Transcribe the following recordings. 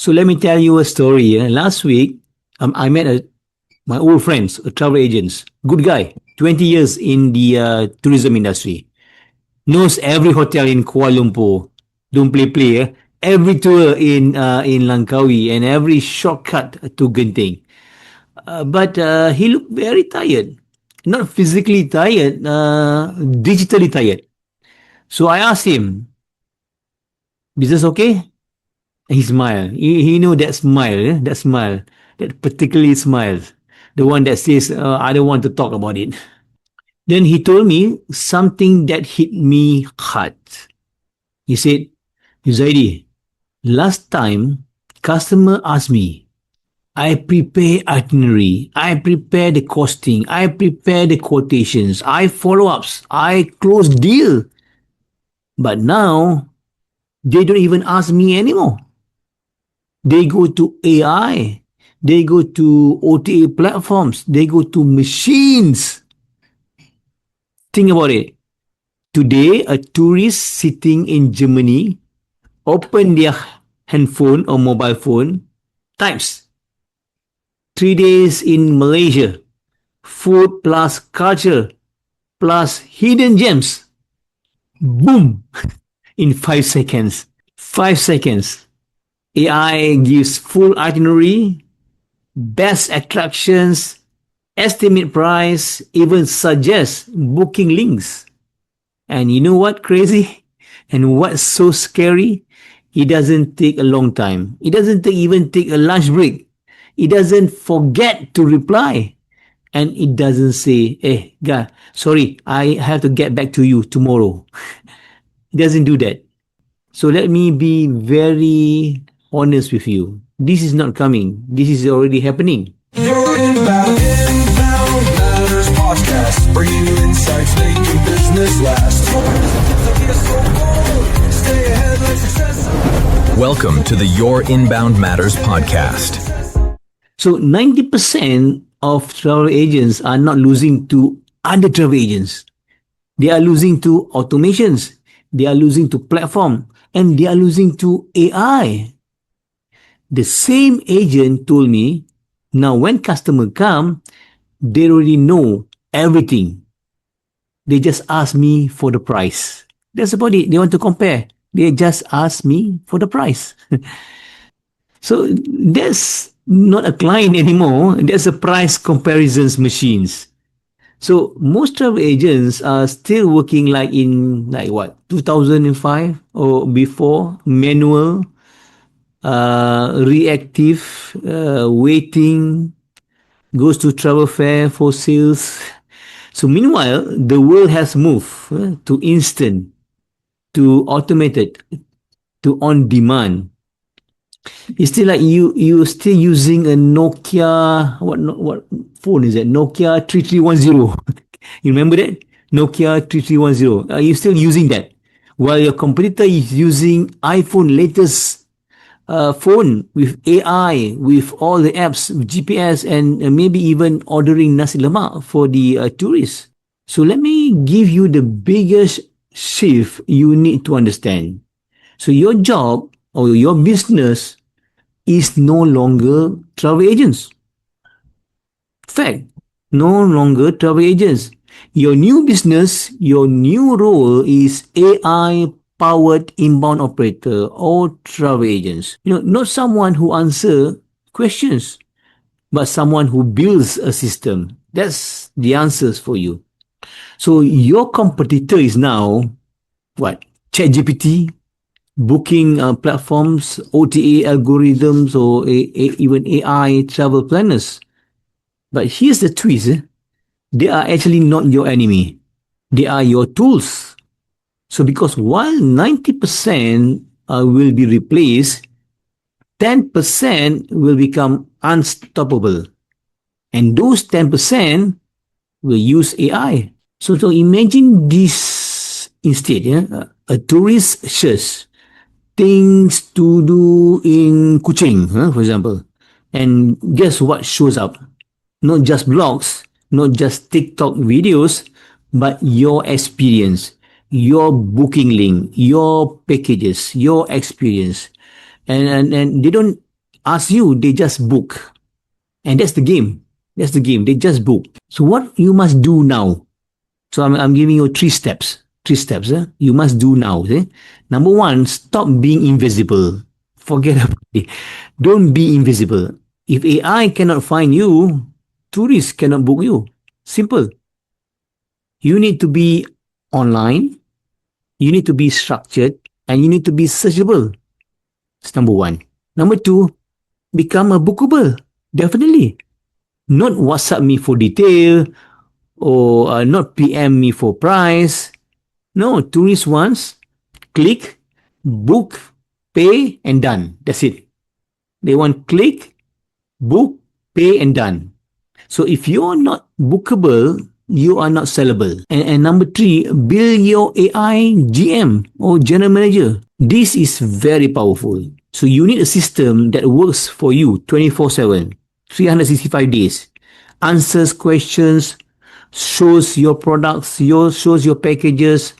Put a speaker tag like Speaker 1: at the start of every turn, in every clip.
Speaker 1: So let me tell you a story. Last week, I met my old friends, travel agents. Good guy, 20 years in the tourism industry. Knows every hotel in Kuala Lumpur. Don't play. Every tour in Langkawi and every shortcut to Genting. But he looked very tired. Not physically tired, digitally tired. So I asked him, business okay? He smiled. He knew that smile, that smile, that particularly smile. The one that says, I don't want to talk about it. Then he told me something that hit me hard. He said, Uzaidi, last time customer asked me, I prepare itinerary, I prepare the costing, I prepare the quotations, I follow ups, I close deal. But now they don't even ask me anymore. They go to AI, they go to OTA platforms, they go to machines. Think about it. Today, a tourist sitting in Germany open their handphone or mobile phone, types 3 days in Malaysia, food plus culture plus hidden gems. Boom! In 5 seconds. 5 seconds. AI gives full itinerary, best attractions, estimate price, even suggests booking links. And you know what crazy? And what's so scary? It doesn't take a long time. It doesn't even take a lunch break. It doesn't forget to reply. And it doesn't say, hey, guy, sorry, I have to get back to you tomorrow. It doesn't do that. So let me be very honest with you. This is not coming. This is already happening.
Speaker 2: Your inbound matters podcast, bringing you insights, making business last. Stay ahead like success.
Speaker 3: Welcome to the Your Inbound Matters podcast.
Speaker 1: So 90% of travel agents are not losing to other travel agents. They are losing to automations. They are losing to platform. And they are losing to AI. The same agent told me, now when customer come, they already know everything. They just ask me for the price. That's about it. They want to compare. They just ask me for the price. So that's not a client anymore. That's a price comparisons machines. So most travel agents are still working like in 2005 or before, manual, reactive, waiting, goes to travel fair for sales. So meanwhile, the world has moved to instant, to automated, to on demand. It's still like you're still using a Nokia, what phone is that? Nokia 3310. You remember that? Nokia 3310. Are you still using that? While your competitor is using iPhone latest phone with AI, with all the apps, with GPS, and maybe even ordering nasi lemak for the tourists. So let me give you the biggest shift you need to understand. So your job or your business is no longer travel agents. Fact, no longer travel agents. Your new business, your new role is AI powered inbound operator or travel agents. Not someone who answer questions, but someone who builds a system. That's the answers for you. So your competitor is now what? ChatGPT, booking platforms, OTA algorithms, or even AI travel planners. But here's the twist. They are actually not your enemy. They are your tools. So because while 90% will be replaced, 10% will become unstoppable. And those 10% will use AI. So imagine this instead. A tourist search things to do in Kuching, for example. And guess what shows up? Not just blogs, not just TikTok videos, but your experience, your booking link, your packages, your experience. And they don't ask you, they just book. And that's the game. That's the game. They just book. So what you must do now? So I'm giving you three steps. Three steps you must do now. Number one, stop being invisible. Forget about it. Don't be invisible. If AI cannot find you, tourists cannot book you. Simple. You need to be online, you need to be structured, and you need to be searchable. That's number one. Number two, become a bookable. Definitely. Not WhatsApp me for detail or not PM me for price. No, tourist wants click, book, pay, and done. That's it. They want click, book, pay, and done. So if you're not bookable, you are not sellable. And number three, build your AI GM or general manager. This is very powerful. So you need a system that works for you 24/7, 365 days, answers questions, shows your products, shows your packages,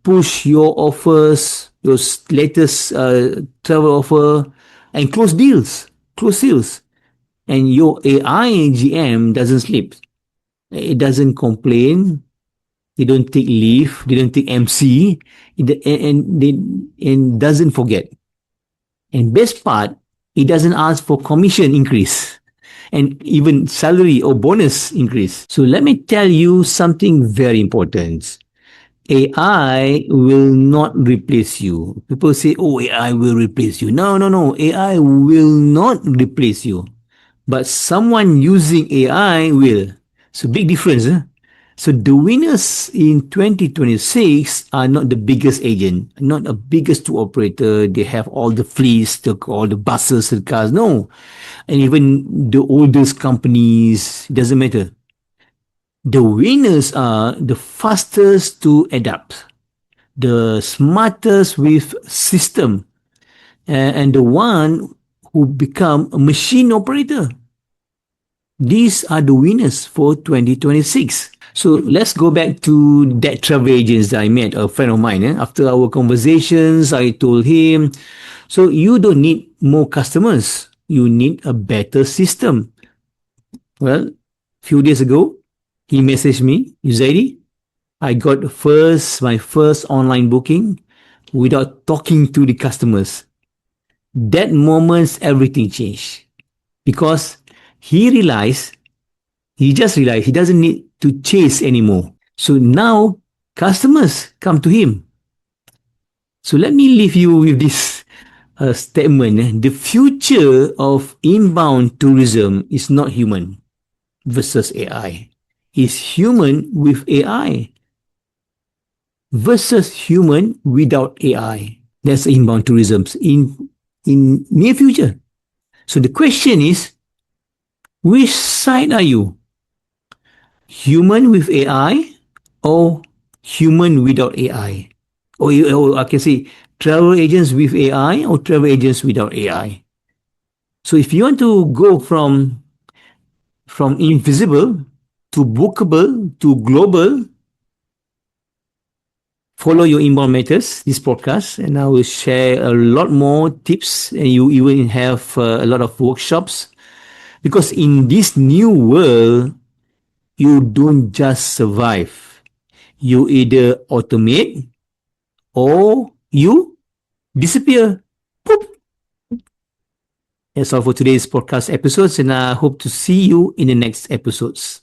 Speaker 1: push your offers, your latest travel offer, and close deals, close sales. And your AI GM doesn't sleep. It doesn't complain. They don't take leave. They don't take MC. And doesn't forget. And best part, it doesn't ask for commission increase and even salary or bonus increase. So let me tell you something very important. AI will not replace you. People say, oh, AI will replace you. No, no, no. AI will not replace you. But someone using AI will. So big difference. So the winners in 2026 are not the biggest agent, not the biggest tour operator. They have all the fleets, all the buses and cars. No. And even the oldest companies, doesn't matter. The winners are the fastest to adapt, the smartest with system, and the one who become a machine operator. These are the winners for 2026. So let's go back to that travel agents that I met, a friend of mine. After our conversations, I told him, so you don't need more customers. You need a better system. Well, few days ago, he messaged me, Uzaidi, I got my first online booking without talking to the customers. That moment, everything changed because he just realized he doesn't need to chase anymore. So now customers come to him. So let me leave you with this statement. The future of inbound tourism is not human versus AI. It's human with AI versus human without AI. That's inbound tourism in near future. So the question is, which side are you? Human with AI or human without AI? Or I can say travel agents with AI or travel agents without AI. So if you want to go from invisible to bookable to global, follow your inbound matters, this podcast, and I will share a lot more tips, and you even have a lot of workshops. Because in this new world, you don't just survive. You either automate or you disappear. Boop. That's all for today's podcast episodes, and I hope to see you in the next episodes.